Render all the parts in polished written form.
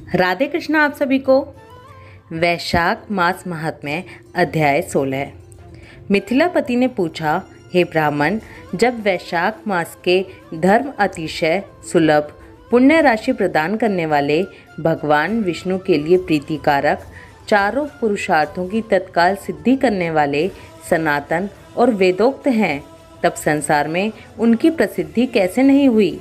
राधे कृष्णा आप सभी को। वैशाख मास महात्म्य अध्याय 16। मिथिलापति ने पूछा, हे ब्राह्मण, जब वैशाख मास के धर्म अतिशय सुलभ पुण्य राशि प्रदान करने वाले भगवान विष्णु के लिए प्रीतिकारक चारों पुरुषार्थों की तत्काल सिद्धि करने वाले सनातन और वेदोक्त हैं, तब संसार में उनकी प्रसिद्धि कैसे नहीं हुई।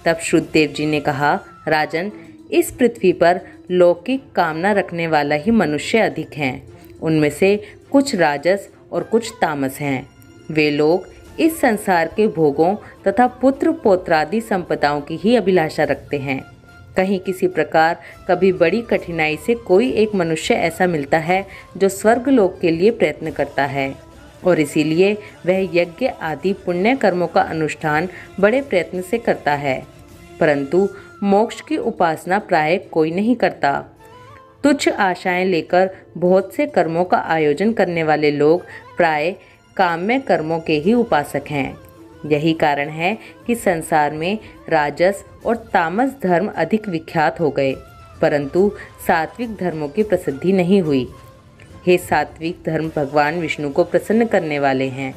तब श्रुतदेव जी ने कहा, राजन, इस पृथ्वी पर लौकिक कामना रखने वाला ही मनुष्य अधिक हैं। उनमें से कुछ राजस और कुछ तामस हैं। वे लोग इस संसार के भोगों तथा पुत्र पौत्रादि संपदाओं की ही अभिलाषा रखते हैं। कहीं किसी प्रकार कभी बड़ी कठिनाई से कोई एक मनुष्य ऐसा मिलता है जो स्वर्गलोक के लिए प्रयत्न करता है, और इसीलिए वह यज्ञ आदि पुण्य कर्मों का अनुष्ठान बड़े प्रयत्न से करता है, परंतु मोक्ष की उपासना प्राय कोई नहीं करता। तुच्छ आशाएं लेकर बहुत से कर्मों का आयोजन करने वाले लोग प्राय काम्य कर्मों के ही उपासक हैं। यही कारण है कि संसार में राजस और तामस धर्म अधिक विख्यात हो गए, परंतु सात्विक धर्मों की प्रसिद्धि नहीं हुई। हे सात्विक धर्म भगवान विष्णु को प्रसन्न करने वाले हैं,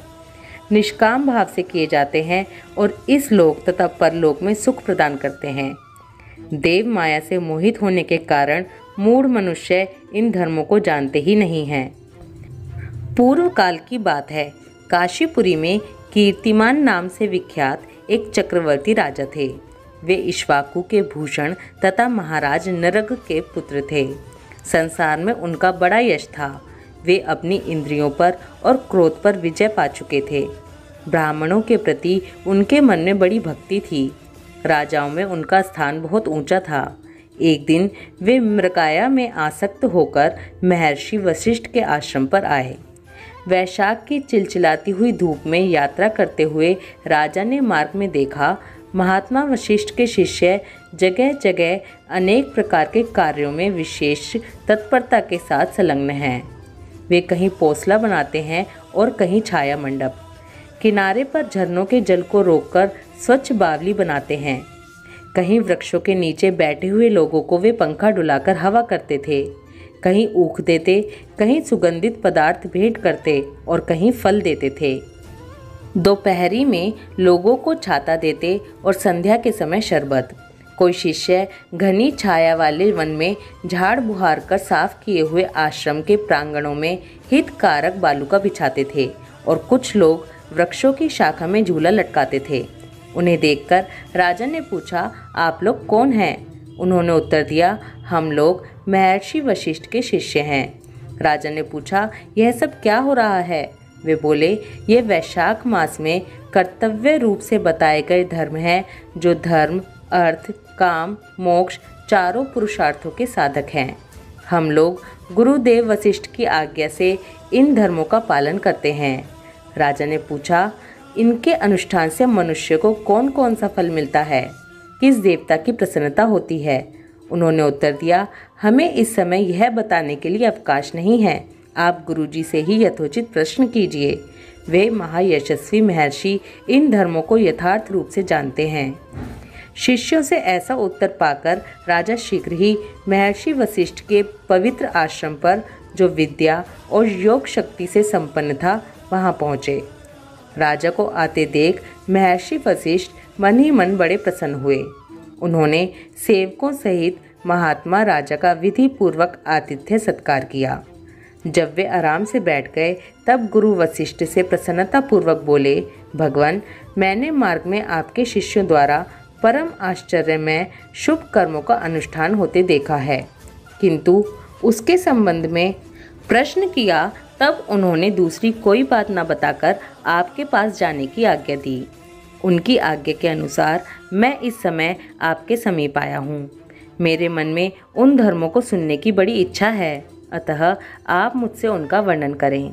निष्काम भाव से किए जाते हैं और इस लोक तथा परलोक में सुख प्रदान करते हैं। देव माया से मोहित होने के कारण मूढ़ मनुष्य इन धर्मों को जानते ही नहीं हैं। पूर्व काल की बात है, काशीपुरी में कीर्तिमान नाम से विख्यात एक चक्रवर्ती राजा थे। वे इक्ष्वाकु के भूषण तथा महाराज नरग के पुत्र थे। संसार में उनका बड़ा यश था। वे अपनी इंद्रियों पर और क्रोध पर विजय पा चुके थे। ब्राह्मणों के प्रति उनके मन में बड़ी भक्ति थी। राजाओं में उनका स्थान बहुत ऊंचा था। एक दिन वे मृगाया में आसक्त होकर महर्षि वशिष्ठ के आश्रम पर आए। वैशाख की चिलचिलाती हुई धूप में यात्रा करते हुए राजा ने मार्ग में देखा, महात्मा वशिष्ठ के शिष्य जगह जगह अनेक प्रकार के कार्यों में विशेष तत्परता के साथ संलग्न हैं। वे कहीं पोसला बनाते हैं और कहीं छाया मंडप, किनारे पर झरनों के जल को रोककर स्वच्छ बावली बनाते हैं। कहीं वृक्षों के नीचे बैठे हुए लोगों को वे पंखा डुलाकर हवा करते थे, कहीं ऊख देते, कहीं सुगंधित पदार्थ भेंट करते और कहीं फल देते थे। दोपहरी में लोगों को छाता देते और संध्या के समय शरबत। कोई शिष्य घनी छाया वाले वन में झाड़ बुहार कर साफ किए हुए आश्रम के प्रांगणों में हितकारक बालूका बिछाते थे और कुछ लोग वृक्षों की शाखा में झूला लटकाते थे। उन्हें देखकर राजा ने पूछा, आप लोग कौन हैं? उन्होंने उत्तर दिया, हम लोग महर्षि वशिष्ठ के शिष्य हैं। राजा ने पूछा, यह सब क्या हो रहा है? वे बोले, ये वैशाख मास में कर्तव्य रूप से बताए गए धर्म हैं, जो धर्म, अर्थ, काम, मोक्ष चारों पुरुषार्थों के साधक हैं। हम लोग गुरुदेव वशिष्ठ की आज्ञा से इन धर्मों का पालन करते हैं। राजा ने पूछा, इनके अनुष्ठान से मनुष्य को कौन कौन सा फल मिलता है? किस देवता की प्रसन्नता होती है? उन्होंने उत्तर दिया, हमें इस समय यह बताने के लिए अवकाश नहीं है। आप गुरुजी से ही यथोचित प्रश्न कीजिए। वे महायशस्वी महर्षि इन धर्मों को यथार्थ रूप से जानते हैं। शिष्यों से ऐसा उत्तर पाकर राजा शीघ्र ही महर्षि वशिष्ठ के पवित्र आश्रम पर, जो विद्या और योग शक्ति से संपन्न था, वहां पहुँचे। राजा को आते देख महर्षि वशिष्ठ मन ही मन बड़े प्रसन्न हुए। उन्होंने सेवकों सहित महात्मा राजा का विधि पूर्वक आतिथ्य सत्कार किया। जब वे आराम से बैठ गए, तब गुरु वशिष्ठ से प्रसन्नता पूर्वक बोले, भगवान, मैंने मार्ग में आपके शिष्यों द्वारा परम आश्चर्यमय शुभ कर्मों का अनुष्ठान होते देखा है, किंतु उसके संबंध में प्रश्न किया तब उन्होंने दूसरी कोई बात न बताकर आपके पास जाने की आज्ञा दी। उनकी आज्ञा के अनुसार मैं इस समय आपके समीप आया हूँ। मेरे मन में उन धर्मों को सुनने की बड़ी इच्छा है, अतः आप मुझसे उनका वर्णन करें।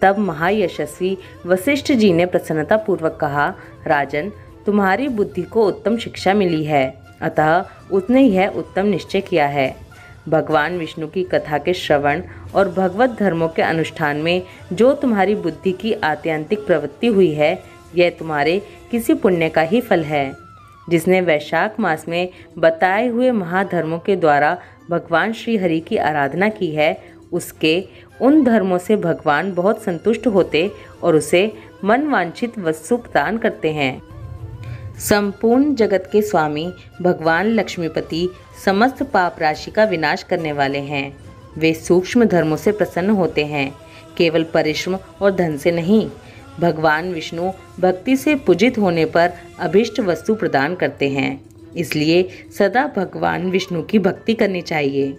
तब महायशस्वी वशिष्ठ जी ने प्रसन्नता पूर्वक कहा, राजन, तुम्हारी बुद्धि को उत्तम शिक्षा मिली है, अतः उसने यह उत्तम निश्चय किया है। भगवान विष्णु की कथा के श्रवण और भगवत धर्मों के अनुष्ठान में जो तुम्हारी बुद्धि की आत्यंतिक प्रवृत्ति हुई है, यह तुम्हारे किसी पुण्य का ही फल है। जिसने वैशाख मास में बताए हुए महाधर्मों के द्वारा भगवान श्री हरि की आराधना की है, उसके उन धर्मों से भगवान बहुत संतुष्ट होते और उसे मनवांछित वस्तु प्रदान करते हैं। संपूर्ण जगत के स्वामी भगवान लक्ष्मीपति समस्त पाप राशि का विनाश करने वाले हैं। वे सूक्ष्म धर्मों से प्रसन्न होते हैं, केवल परिश्रम और धन से नहीं। भगवान विष्णु भक्ति से पूजित होने पर अभिष्ट वस्तु प्रदान करते हैं, इसलिए सदा भगवान विष्णु की भक्ति करनी चाहिए।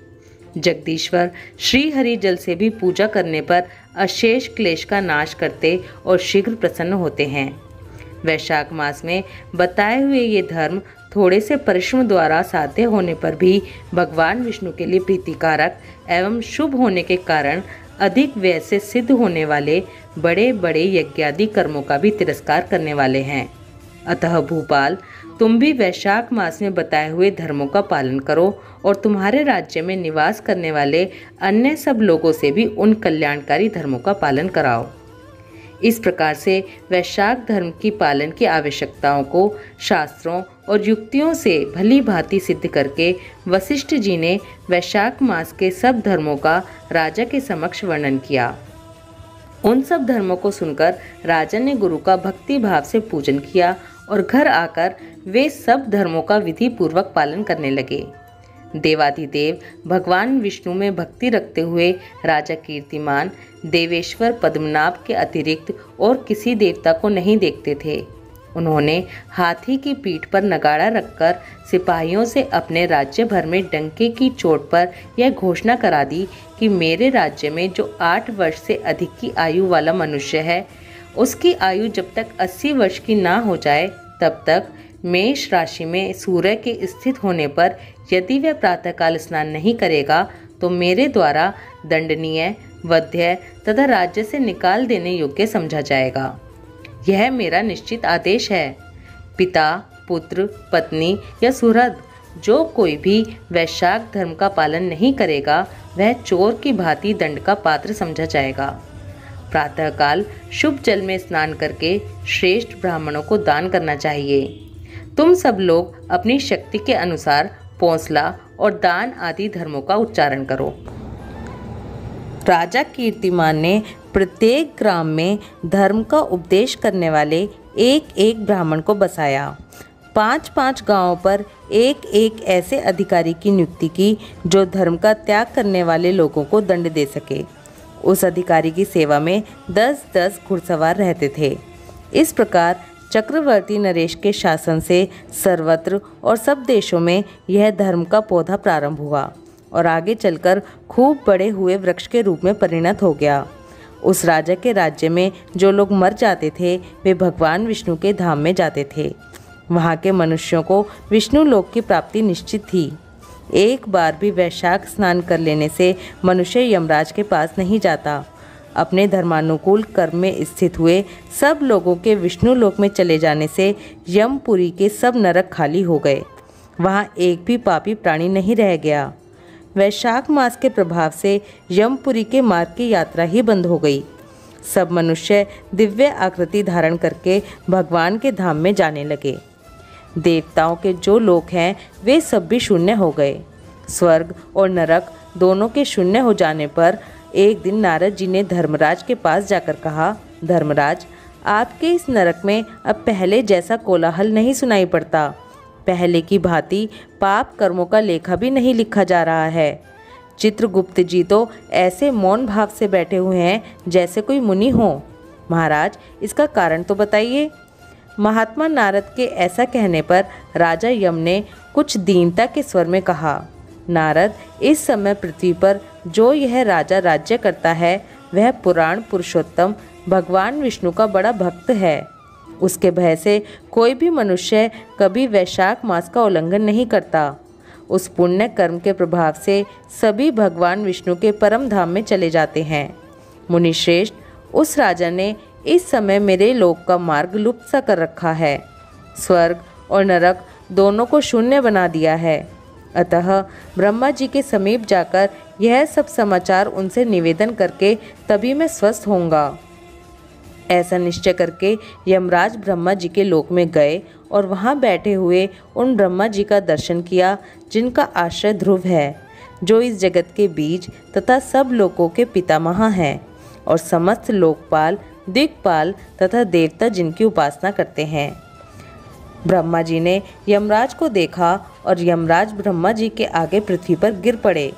जगदीश्वर श्री हरि जल से भी पूजा करने पर अशेष क्लेश का नाश करते और शीघ्र प्रसन्न होते हैं। वैशाख मास में बताए हुए ये धर्म थोड़े से परिश्रम द्वारा साध्य होने पर भी भगवान विष्णु के लिए प्रीतिकारक एवं शुभ होने के कारण अधिक व्यय से सिद्ध होने वाले बड़े बड़े यज्ञादि कर्मों का भी तिरस्कार करने वाले हैं। अतः भूपाल, तुम भी वैशाख मास में बताए हुए धर्मों का पालन करो और तुम्हारे राज्य में निवास करने वाले अन्य सब लोगों से भी उन कल्याणकारी धर्मों का पालन कराओ। इस प्रकार से वैशाख धर्म की पालन की आवश्यकताओं को शास्त्रों और युक्तियों से भली भांति सिद्ध करके वशिष्ठ जी ने वैशाख मास के सब धर्मों का राजा के समक्ष वर्णन किया। उन सब धर्मों को सुनकर राजा ने गुरु का भक्ति भाव से पूजन किया और घर आकर वे सब धर्मों का विधि पूर्वक पालन करने लगे। देवाधिदेव भगवान विष्णु में भक्ति रखते हुए राजा कीर्तिमान देवेश्वर पद्मनाभ के अतिरिक्त और किसी देवता को नहीं देखते थे। उन्होंने हाथी की पीठ पर नगाड़ा रखकर सिपाहियों से अपने राज्य भर में डंके की चोट पर यह घोषणा करा दी कि मेरे राज्य में जो 8 वर्ष से अधिक की आयु वाला मनुष्य है, उसकी आयु जब तक 80 वर्ष की ना हो जाए तब तक मेष राशि में सूर्य के स्थित होने पर यदि वह प्रातःकाल स्नान नहीं करेगा तो मेरे द्वारा दंडनीय, वध्य तथा राज्य से निकाल देने योग्य समझा जाएगा। यह मेरा निश्चित आदेश है। पिता, पुत्र, पत्नी या सुहृद जो कोई भी वैशाख धर्म का पालन नहीं करेगा वह चोर की भांति दंड का पात्र समझा जाएगा। प्रातःकाल शुभ जल में स्नान करके श्रेष्ठ ब्राह्मणों को दान करना चाहिए। तुम सब लोग अपनी शक्ति के अनुसार पौंसला और दान आदि धर्मों का उच्चारण करो। राजा कीर्तिमान ने प्रत्येक ग्राम में धर्म का उपदेश करने वाले एक एक ब्राह्मण को बसाया। 5-5 गांवों पर एक एक ऐसे अधिकारी की नियुक्ति की जो धर्म का त्याग करने वाले लोगों को दंड दे सके। उस अधिकारी की सेवा में 10-10 घुड़सवार रहते थे। इस प्रकार चक्रवर्ती नरेश के शासन से सर्वत्र और सब देशों में यह धर्म का पौधा प्रारंभ हुआ और आगे चलकर खूब बड़े हुए वृक्ष के रूप में परिणत हो गया। उस राजा के राज्य में जो लोग मर जाते थे वे भगवान विष्णु के धाम में जाते थे। वहाँ के मनुष्यों को विष्णु लोक की प्राप्ति निश्चित थी। एक बार भी वैशाख स्नान कर लेने से मनुष्य यमराज के पास नहीं जाता। अपने धर्मानुकूल कर्म में स्थित हुए सब लोगों के विष्णु लोक में चले जाने से यमपुरी के सब नरक खाली हो गए। वहाँ एक भी पापी प्राणी नहीं रह गया। वैशाख मास के प्रभाव से यमपुरी के मार्ग की यात्रा ही बंद हो गई। सब मनुष्य दिव्य आकृति धारण करके भगवान के धाम में जाने लगे। देवताओं के जो लोक हैं वे सब भी शून्य हो गए। स्वर्ग और नरक दोनों के शून्य हो जाने पर एक दिन नारद जी ने धर्मराज के पास जाकर कहा, धर्मराज, आपके इस नरक में अब पहले जैसा कोलाहल नहीं सुनाई पड़ता। पहले की भांति पाप कर्मों का लेखा भी नहीं लिखा जा रहा है। चित्रगुप्त जी तो ऐसे मौन भाव से बैठे हुए हैं जैसे कोई मुनि हो। महाराज, इसका कारण तो बताइए। महात्मा नारद के ऐसा कहने पर राजा यम ने कुछ दीनता के स्वर में कहा, नारद, इस समय पृथ्वी पर जो यह राजा राज्य करता है वह पुराण पुरुषोत्तम भगवान विष्णु का बड़ा भक्त है। उसके भय से कोई भी मनुष्य कभी वैशाख मास का उल्लंघन नहीं करता। उस पुण्य कर्म के प्रभाव से सभी भगवान विष्णु के परम धाम में चले जाते हैं। मुनिश्रेष्ठ, उस राजा ने इस समय मेरे लोक का मार्ग लुप्त सा कर रखा है। स्वर्ग और नरक दोनों को शून्य बना दिया है। अतः ब्रह्मा जी के समीप जाकर यह सब समाचार उनसे निवेदन करके तभी मैं स्वस्थ होऊंगा। ऐसा निश्चय करके यमराज ब्रह्मा जी के लोक में गए और वहाँ बैठे हुए उन ब्रह्मा जी का दर्शन किया जिनका आश्रय ध्रुव है, जो इस जगत के बीज तथा सब लोकों के पितामह हैं और समस्त लोकपाल, दिक्पाल तथा देवता जिनकी उपासना करते हैं। ब्रह्मा जी ने यमराज को देखा और यमराज ब्रह्मा जी के आगे पृथ्वी पर गिर पड़े।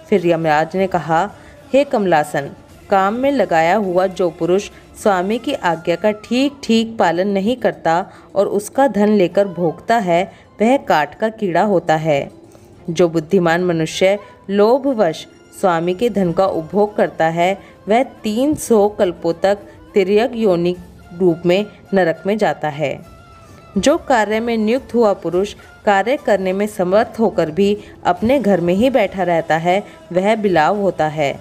फिर यमराज ने कहा, हे कमलासन, काम में लगाया हुआ जो पुरुष स्वामी की आज्ञा का ठीक ठीक पालन नहीं करता और उसका धन लेकर भोगता है, वह काट का कीड़ा होता है। जो बुद्धिमान मनुष्य लोभवश स्वामी के धन का उपभोग करता है, वह 300 कल्पों तक तिर्यक योनि रूप में नरक में जाता है। जो कार्य में नियुक्त हुआ पुरुष कार्य करने में समर्थ होकर भी अपने घर में ही बैठा रहता है, वह बिलाव होता है।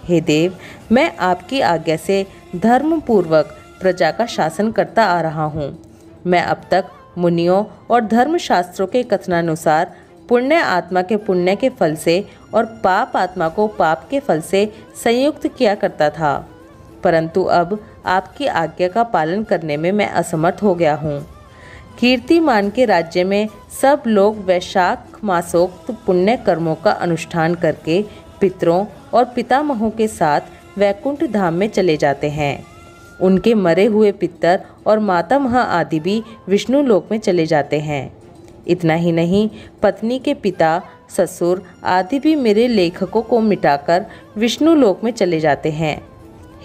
हे देव, मैं आपकी आज्ञा से धर्म पूर्वक प्रजा का शासन करता आ रहा हूँ। मैं अब तक मुनियों और धर्मशास्त्रों के कथनानुसार पुण्य आत्मा के पुण्य के फल से और पाप आत्मा को पाप के फल से संयुक्त किया करता था, परंतु अब आपकी आज्ञा का पालन करने में मैं असमर्थ हो गया हूँ। कीर्तिमान के राज्य में सब लोग वैशाख मासोक्त पुण्य कर्मों का अनुष्ठान करके पितरों और पितामहों के साथ वैकुंठ धाम में चले जाते हैं। उनके मरे हुए पितर और मातामह आदि भी विष्णु लोक में चले जाते हैं। इतना ही नहीं, पत्नी के पिता, ससुर आदि भी मेरे लेखकों को मिटाकर विष्णु लोक में चले जाते हैं।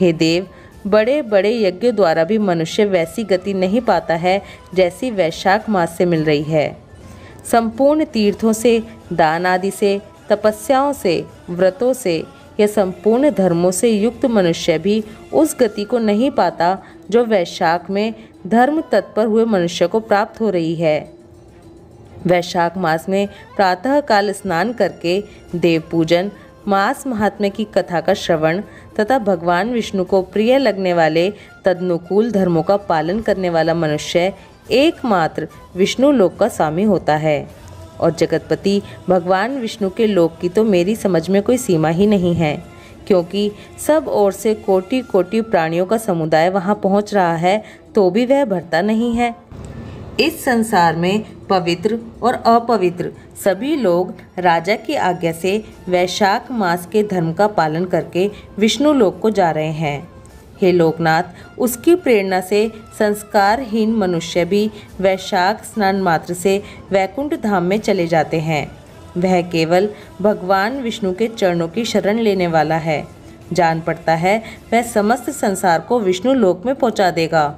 हे देव, बड़े बड़े यज्ञों द्वारा भी मनुष्य वैसी गति नहीं पाता है जैसी वैशाख मास से मिल रही है। संपूर्ण तीर्थों से, दान आदि से, तपस्याओं से, व्रतों से या संपूर्ण धर्मों से युक्त मनुष्य भी उस गति को नहीं पाता जो वैशाख में धर्म तत्पर हुए मनुष्य को प्राप्त हो रही है। वैशाख मास में प्रातः काल स्नान करके देव पूजन, मास महात्म्य की कथा का श्रवण तथा भगवान विष्णु को प्रिय लगने वाले तदनुकूल धर्मों का पालन करने वाला मनुष्य एकमात्र विष्णु लोक का स्वामी होता है। और जगतपति भगवान विष्णु के लोक की तो मेरी समझ में कोई सीमा ही नहीं है, क्योंकि सब ओर से कोटि कोटि प्राणियों का समुदाय वहां पहुंच रहा है, तो भी वह भरता नहीं है। इस संसार में पवित्र और अपवित्र सभी लोग राजा की आज्ञा से वैशाख मास के धर्म का पालन करके विष्णु लोक को जा रहे हैं। हे लोकनाथ, उसकी प्रेरणा से संस्कारहीन मनुष्य भी वैशाख स्नान मात्र से वैकुंठ धाम में चले जाते हैं। वह केवल भगवान विष्णु के चरणों की शरण लेने वाला है। जान पड़ता है वह समस्त संसार को विष्णु लोक में पहुंचा देगा।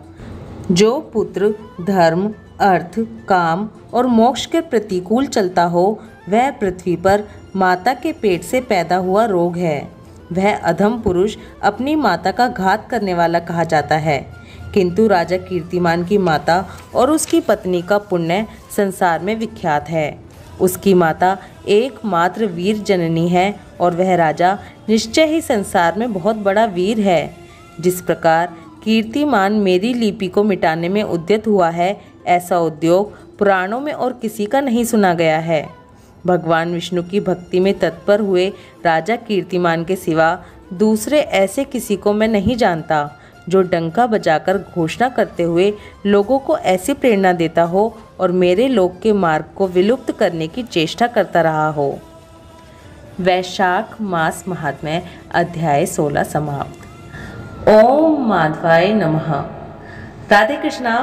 जो पुत्र धर्म, अर्थ, काम और मोक्ष के प्रतिकूल चलता हो, वह पृथ्वी पर माता के पेट से पैदा हुआ रोग है। वह अधम पुरुष अपनी माता का घात करने वाला कहा जाता है, किंतु राजा कीर्तिमान की माता और उसकी पत्नी का पुण्य संसार में विख्यात है। उसकी माता एकमात्र वीर जननी है और वह राजा निश्चय ही संसार में बहुत बड़ा वीर है। जिस प्रकार कीर्तिमान मेरी लिपि को मिटाने में उद्यत हुआ है, ऐसा उद्योग पुराणों में और किसी का नहीं सुना गया है। भगवान विष्णु की भक्ति में तत्पर हुए राजा कीर्तिमान के सिवा दूसरे ऐसे किसी को मैं नहीं जानता जो डंका बजाकर घोषणा करते हुए लोगों को ऐसी प्रेरणा देता हो और मेरे लोक के मार्ग को विलुप्त करने की चेष्टा करता रहा हो। वैशाख मास महात्म्य अध्याय 16 समाप्त। ओम माधवाय नमः। राधे कृष्णा।